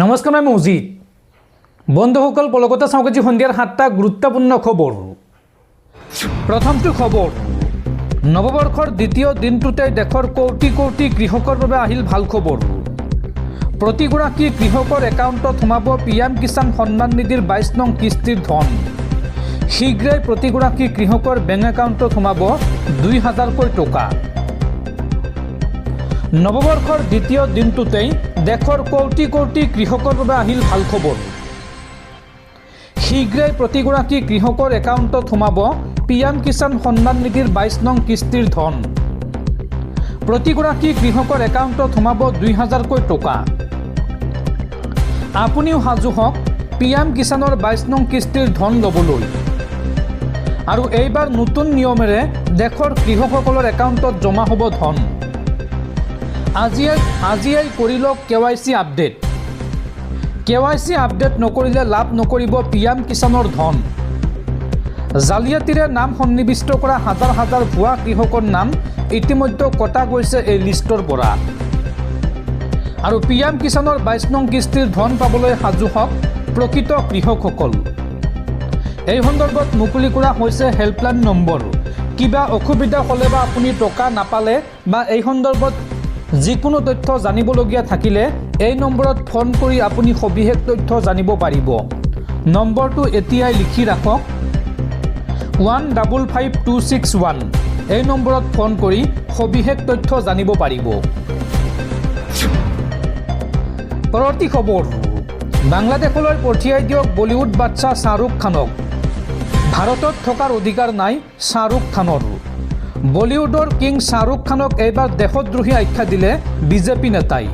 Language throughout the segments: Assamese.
নমস্কাৰ, মই মজিদ। বন্ধুসকল, পলকতা চাওক আজি সন্ধিয়াৰ 7টা গুৰুত্বপূৰ্ণ খবৰ। প্ৰথমটো খবৰ, নৱবৰ্ষৰ দ্বিতীয় দিনটোতে দেশৰ কোটি কোটি কৃষকৰ বাবে আহিল ভাল খবৰ। প্ৰতিগৰাকী কৃষকৰ একাউণ্টত সোমাব PM কিষাণ সন্মান নিধিৰ 22 নং কিস্তিৰ ধন। শীঘ্ৰেই প্ৰতিগৰাকী কৃষকৰ বেংক একাউণ্টত সোমাব 2000কৈ টকা। নৱবৰ্ষৰ দ্বিতীয় দিনটোতেই দেশৰ কোটি কোটি কৃষকৰ বাবে আহিল ভাল খবৰ। শীঘ্ৰেই প্ৰতিগৰাকী কৃষকৰ একাউণ্টত সোমাব PM কিষাণ সন্মান নিধিৰ 22 নং কিস্তিৰ ধন। প্ৰতিগৰাকী কৃষকৰ একাউণ্টত সোমাব 2000কৈ টকা। আপুনিও সাজু হওক PM কিষাণৰ 22 নং কিস্তিৰ ধন ল'বলৈ। আৰু এইবাৰ নতুন নিয়মেৰে দেশৰ কৃষকসকলৰ একাউণ্টত জমা হ'ব ধন। আজিয়েই কৰি লওক KYC আপডেট। KYC আপডেট নকৰিলে লাভ নকৰিব PM কিষাণৰ ধন। জালিয়াতিৰে নাম সন্নিৱিষ্ট কৰা হাজাৰ হাজাৰ ভুৱা কৃষকৰ নাম ইতিমধ্যে কটা গৈছে এই লিষ্টৰ পৰা। আৰু PM কিষাণৰ 22 নং কিস্তিৰ ধন পাবলৈ সাজু হওক প্ৰকৃত কৃষকসকল। এই সন্দৰ্ভত মুকলি কৰা হৈছে হেল্পলাইন নম্বৰ। কিবা অসুবিধা হ'লে বা আপুনি টকা নাপালে বা এই সন্দৰ্ভত যিকোনো তথ্য জানিবলগীয়া থাকিলে এই নম্বৰত ফোন কৰি আপুনি সবিশেষ তথ্য জানিব পাৰিব। নম্বৰটো এতিয়াই লিখি ৰাখক 155261। এই নম্বৰত ফোন কৰি সবিশেষ তথ্য জানিব পাৰিব। পৰৱৰ্তী খবৰ, বাংলাদেশলৈ পঠিয়াই দিয়ক বলিউড বাদশা শ্বাহৰুখ খানক। ভাৰতত থকাৰ অধিকাৰ নাই শ্বাহৰুখ খানৰ। বলিউডৰ কিং শ্বাহৰুখ খানক এইবাৰ দেশদ্ৰোহী আখ্যা দিলে BJP নেতাই।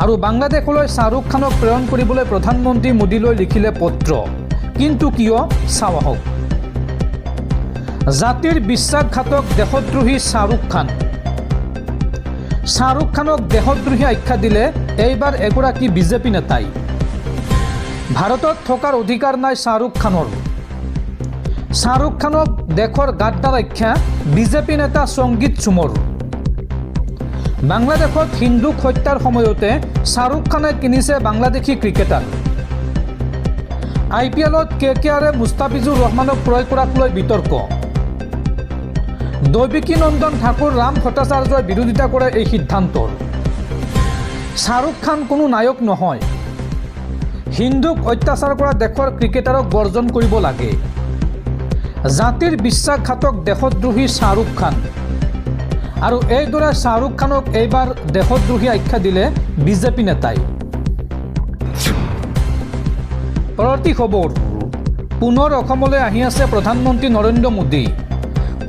আৰু বাংলাদেশলৈ শ্বাহৰুখ খানক প্ৰেৰণ কৰিবলৈ প্ৰধানমন্ত্ৰী মোদীলৈ লিখিলে পত্ৰ। কিন্তু কিয় চাওঁ আহক। জাতিৰ বিশ্বাসঘাতক দেশদ্ৰোহী শ্বাহৰুখ খান। শ্বাহৰুখ খানক দেশদ্ৰোহী আখ্যা দিলে এইবাৰ এগৰাকী BJP নেতাই। ভাৰতত থকাৰ অধিকাৰ নাই শ্বাহৰুখ খানৰ। শ্বাহৰুখ খানক দেশৰ গাদ্দাৰ আখ্যা BJP নেতা সংগীত সুমৰ। বাংলাদেশত হিন্দুক হত্যাৰ সময়তে শ্বাহৰুখ খানে কিনিছে বাংলাদেশী ক্ৰিকেটাৰ। IPLত KKRে মুস্তাফিজুৰ ৰহমানক ক্ৰয় কৰাক লৈ বিতৰ্ক। দৈৱকী নন্দন ঠাকুৰ ৰাম ভট্টাচাৰ্যই বিৰোধিতা কৰে এই সিদ্ধান্তৰ। শ্বাহৰুখ খান কোনো নায়ক নহয়। হিন্দুক অত্যাচাৰ কৰা দেশৰ ক্ৰিকেটাৰক বৰ্জন কৰিব লাগে। জাতিৰ বিশ্বাসঘাতক দেশদ্ৰোহী শ্বাহৰুখ খান। আৰু এইদৰে শ্বাহৰুখ খানক এইবাৰ দেশদ্ৰোহী আখ্যা দিলে BJP নেতাই। পৰৱৰ্তী খবৰ, পুনৰ অসমলৈ আহি আছে প্ৰধানমন্ত্ৰী নৰেন্দ্ৰ মোদী।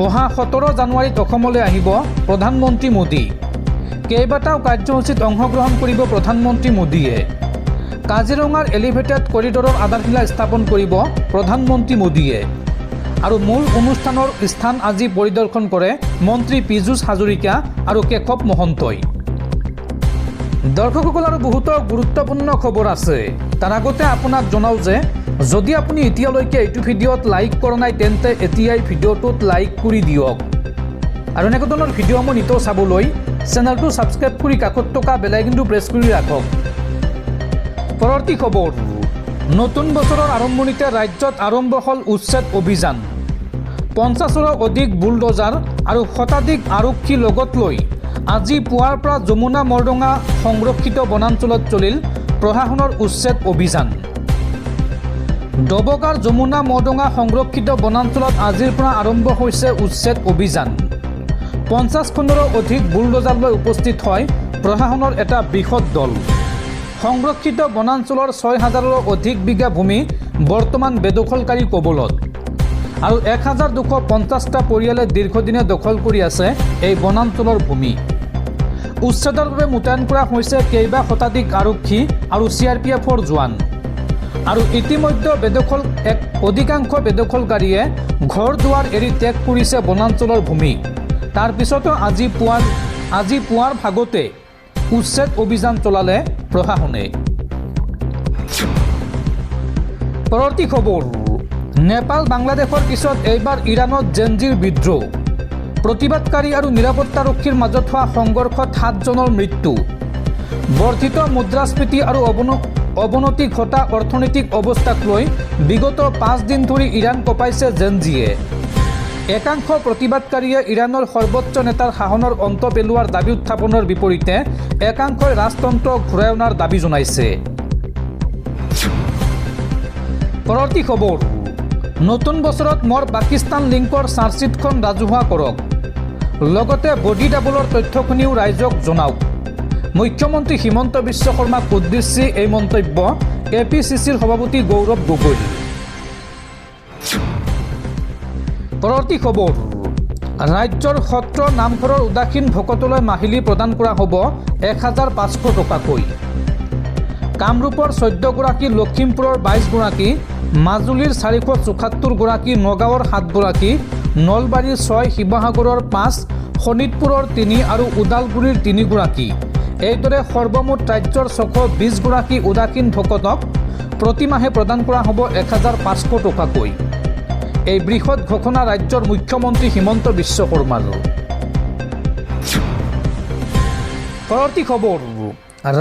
অহা 17 জানুৱাৰীত অসমলৈ আহিব প্ৰধানমন্ত্ৰী মোদী। কেইবাটাও কাৰ্যসূচীত অংশগ্ৰহণ কৰিব প্ৰধানমন্ত্ৰী মোদীয়ে। কাজিৰঙাৰ এলিভেটেড কৰিডৰৰ আধাৰশিলা স্থাপন কৰিব প্ৰধানমন্ত্ৰী মোদীয়ে। আৰু মূল অনুষ্ঠানৰ স্থান আজি পৰিদৰ্শন কৰে মন্ত্ৰী পীযুষ হাজৰিকা আৰু কেশৱ মহন্তই। দৰ্শকসকল, আৰু বহুতো গুৰুত্বপূৰ্ণ খবৰ আছে। তাৰ আগতে আপোনাক জনাওঁ যে যদি আপুনি এতিয়ালৈকে এইটো ভিডিঅ'ত লাইক কৰা নাই তেন্তে এতিয়াই ভিডিঅ'টোত লাইক কৰি দিয়ক। আৰু এনেকুৱা ধৰণৰ ভিডিঅ'সমূহ নিতৌ চাবলৈ চেনেলটো ছাবস্ক্ৰাইব কৰি কাষত থকা বেল আইকনটো প্ৰেছ কৰি ৰাখক। পৰৱৰ্তী খবৰ, নতুন বছৰৰ আৰম্ভণিতে ৰাজ্যত আৰম্ভ হ'ল উচ্ছেদ অভিযান। 50ৰো অধিক বুলডোজাৰ আৰু শতাধিক আৰক্ষী লগত লৈ আজি পুৱাৰ পৰা যমুনা মৰডঙা সংৰক্ষিত বনাঞ্চলত চলিল প্ৰশাসনৰ উচ্ছেদ অভিযান। ডবগাৰ যমুনা মৰডঙা সংৰক্ষিত বনাঞ্চলত আজিৰ পৰা আৰম্ভ হৈছে উচ্ছেদ অভিযান। 50খনৰো অধিক বুলডোজাৰ লৈ উপস্থিত হয় প্ৰশাসনৰ এটা বৃহৎ দল। সংৰক্ষিত বনাঞ্চলৰ 6000ৰো অধিক বিঘা ভূমি বৰ্তমান বেদখলকাৰী কবলত। আৰু 1250টা পৰিয়ালে দীৰ্ঘদিনে দখল কৰি আছে এই বনাঞ্চলৰ ভূমি। উচ্ছেদৰ বাবে মোতায়েন কৰা হৈছে কেইবা শতাধিক আৰক্ষী আৰু CRPFৰ জোৱান। আৰু ইতিমধ্যে অধিকাংশ বেদখলকাৰীয়ে ঘৰ দুৱাৰ এৰি ত্যাগ কৰিছে বনাঞ্চলৰ ভূমি। তাৰ পিছতো আজি পুৱাৰ ভাগতে উচ্ছেদ অভিযান চলালে প্ৰশাসনে। পৰৱৰ্তী খবৰ, নেপাল বাংলাদেশৰ পিছত এইবাৰ ইৰাণত জেনজিৰ বিদ্ৰোহ। প্ৰতিবাদকাৰী আৰু নিৰাপত্তাৰক্ষীৰ মাজত হোৱা সংঘৰ্ষত 7জনৰ মৃত্যু। বৰ্ধিত মুদ্ৰাস্ফীতি আৰু অৱনতি ঘটা অৰ্থনৈতিক অৱস্থাক লৈ বিগত 5 দিন ধৰি ইৰাণ কঁপাইছে জেনজিয়ে। একাংশ প্ৰতিবাদকাৰীয়ে ইৰাণৰ সৰ্বোচ্চ নেতাৰ শাসনৰ অন্ত পেলোৱাৰ দাবী উত্থাপনৰ বিপৰীতে একাংশই ৰাজতন্ত্ৰ ঘূৰাই অনাৰ দাবী জনাইছে। পৰৱৰ্তী খবৰ, নতুন বছৰত মোৰ পাকিস্তান লিংকৰ চাৰ্জশ্বিটখন ৰাজহুৱা কৰক, লগতে বডি ডাবলৰ তথ্যখিনিও ৰাইজক জনাওক। মুখ্যমন্ত্ৰী হিমন্ত বিশ্ব শৰ্মাক উদ্দেশ্যি এই মন্তব্য APCCৰ সভাপতি গৌৰৱ গগৈ। পৰৱৰ্তী খবৰ, ৰাজ্যৰ সত্ৰ নামঘৰৰ উদাসীন ভকতলৈ মাহিলী প্ৰদান কৰা হ'ব 1500 টকাকৈ। কামৰূপৰ 14 গৰাকী, লখিমপুৰৰ 22 গৰাকী, মাজুলীৰ 474 গৰাকী, নগাঁৱৰ 7 গৰাকী, নলবাৰীৰ 6, শিৱসাগৰৰ 5, শোণিতপুৰৰ 3 আৰু ওদালগুৰিৰ 3 গৰাকী। এইদৰে সৰ্বমুঠ ৰাজ্যৰ 620 গৰাকী উদাসীন ভকতক প্ৰতিমাহে প্ৰদান কৰা হ'ব 1500 টকাকৈ। এই বৃহৎ ঘোষণা ৰাজ্যৰ মুখ্যমন্ত্ৰী হিমন্ত বিশ্ব শৰ্মাৰ। পৰৱৰ্তী খবৰ,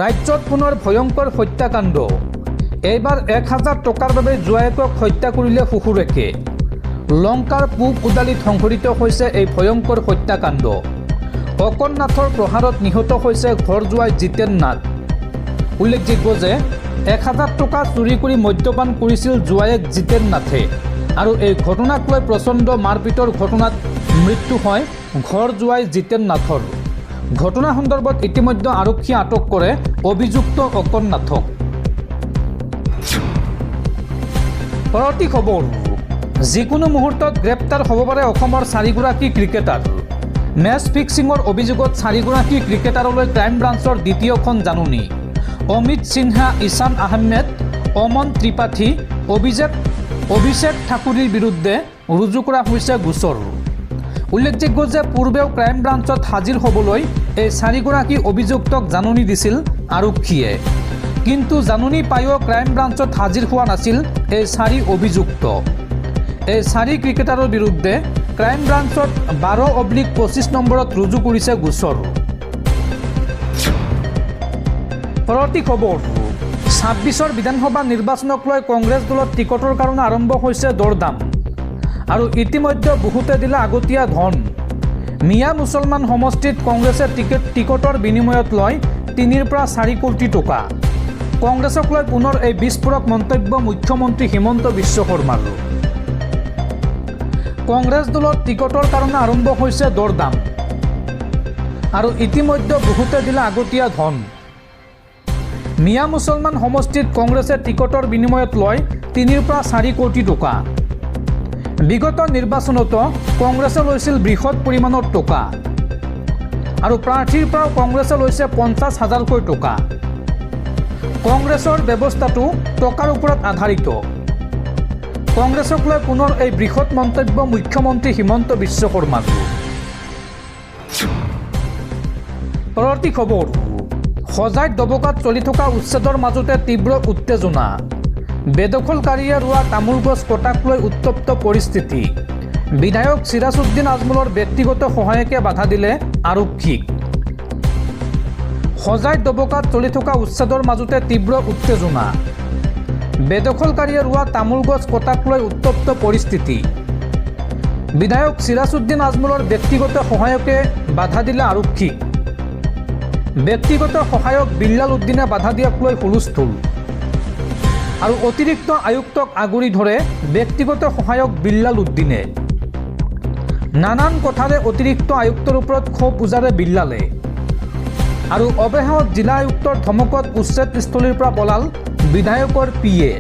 ৰাজ্যত পুনৰ ভয়ংকৰ হত্যাকাণ্ড। এইবাৰ 1000 টকাৰ বাবে জোৱায়েকক হত্যা কৰিলে শ্বশুৰেকে। লংকাৰ পূব উদালিত সংঘটিত হৈছে এই ভয়ংকৰ হত্যাকাণ্ড। অকণ নাথৰ প্ৰহাৰত নিহত হৈছে ঘৰ জোৱাই জিতেন নাথ। উল্লেখযোগ্য যে 1000 টকা চুৰি কৰি মদ্যপান কৰিছিল জোৱায়েক জিতেন নাথে আৰু এই ঘটনাক লৈ প্ৰচণ্ড মাৰপিটৰ ঘটনাত মৃত্যু হয় ঘৰ জোৱাই জিতেন নাথৰ। ঘটনা সন্দৰ্ভত ইতিমধ্যে আৰক্ষীয়ে আটক কৰে অভিযুক্ত অকণ নাথক। পৰৱৰ্তী খবৰ, যিকোনো মুহূৰ্তত গ্ৰেপ্তাৰ হ'ব পাৰে অসমৰ 4 গৰাকী ক্ৰিকেটাৰ। মেচ ফিক্সিঙৰ অভিযোগত 4 গৰাকী ক্ৰিকেটাৰলৈ ক্ৰাইম ব্ৰাঞ্চৰ দ্বিতীয়খন জাননী। অমিত সিনহা, ঈশান আহমেদ, অমন ত্ৰিপাঠী, অভিষেক ঠাকুৰীৰ বিৰুদ্ধে ৰুজু কৰা হৈছে গোচৰ। উল্লেখযোগ্য যে পূৰ্বেও ক্ৰাইম ব্ৰাঞ্চত হাজিৰ হ'বলৈ এই 4 গৰাকী অভিযুক্তক জাননী দিছিল আৰক্ষীয়ে, কিন্তু জাননী পায়ো ক্ৰাইম ব্ৰাঞ্চত হাজিৰ হোৱা নাছিল এই 4 অভিযুক্ত। এই 4 ক্ৰিকেটাৰৰ বিৰুদ্ধে ক্ৰাইম ব্ৰাঞ্চত 12/25 নম্বৰত ৰুজু কৰিছে গোচৰ। পৰৱৰ্তী খবৰ, 26ৰ বিধানসভা নিৰ্বাচনক লৈ কংগ্ৰেছ দলত টিকটৰ কাৰণে আৰম্ভ হৈছে দৰদাম আৰু ইতিমধ্যে বহুতে দিলে আগতীয়া ধন। মিয়া মুছলমান সমষ্টিত কংগ্ৰেছে টিকটৰ বিনিময়ত লয় 3 পৰা 4 কোটি টকা। কংগ্ৰেছক লৈ পুনৰ এই বিস্ফোৰক মন্তব্য মুখ্যমন্ত্ৰী হিমন্ত বিশ্ব শৰ্মাৰ। কংগ্ৰেছ দলত টিকটৰ কাৰণে আৰম্ভ হৈছে দৰদাম আৰু ইতিমধ্যে বহুতে দিলে আগতীয়া ধন। মিয়া মুছলমান সমষ্টিত কংগ্ৰেছে টিকটৰ বিনিময়ত লয় 3 পৰা 4 কোটি টকা। বিগত নিৰ্বাচনতো কংগ্ৰেছে লৈছিল বৃহৎ পৰিমাণৰ টকা আৰু প্ৰাৰ্থীৰ পৰাও কংগ্ৰেছে লৈছে 50,000কৈ টকা। কংগ্ৰেছৰ ব্যৱস্থাটো টকাৰ ওপৰত আধাৰিত। কংগ্ৰেছক লৈ পুনৰ এই বৃহৎ মন্তব্য মুখ্যমন্ত্ৰী হিমন্ত বিশ্ব শৰ্মাৰ। পৰৱৰ্তী খবৰ, সজাইত দবকাত চলি থকা উচ্ছেদৰ মাজতে তীব্ৰ উত্তেজনা। বেদখলকাৰীয়ে ৰোৱা তামোল গছ কটাক লৈ উত্তপ্ত পৰিস্থিতি। বিধায়ক চিৰাজউদ্দিন আজমলৰ ব্যক্তিগত সহায়কে বাধা দিলে আৰক্ষীক। সজাইত দবকাত চলি থকা উচ্ছেদৰ মাজতে তীব্ৰ উত্তেজনা। বেদখলকাৰীয়ে ৰোৱা তামোল গছ কটাক লৈ উত্তপ্ত পৰিস্থিতি। বিধায়ক চিৰাজউদ্দিন আজমলৰ ব্যক্তিগত সহায়কে বাধা দিলে আৰক্ষীক। ব্যক্তিগত সহায়ক বিল্লাল উদ্দিনে বাধা দিয়াক লৈ হুলস্থুল আৰু অতিৰিক্ত আয়ুক্তক আগুৰি ধৰে ব্যক্তিগত সহায়ক বিল্লাল উদ্দিনে। নানান কথাৰে অতিৰিক্ত আয়ুক্তৰ ওপৰত ক্ষোভ উজাৰে বিল্লালে আৰু অৱশেষত জিলা আয়ুক্তৰ ধমকত উচ্ছেদস্থলীৰ পৰা পলাল বিধায়কৰ PA।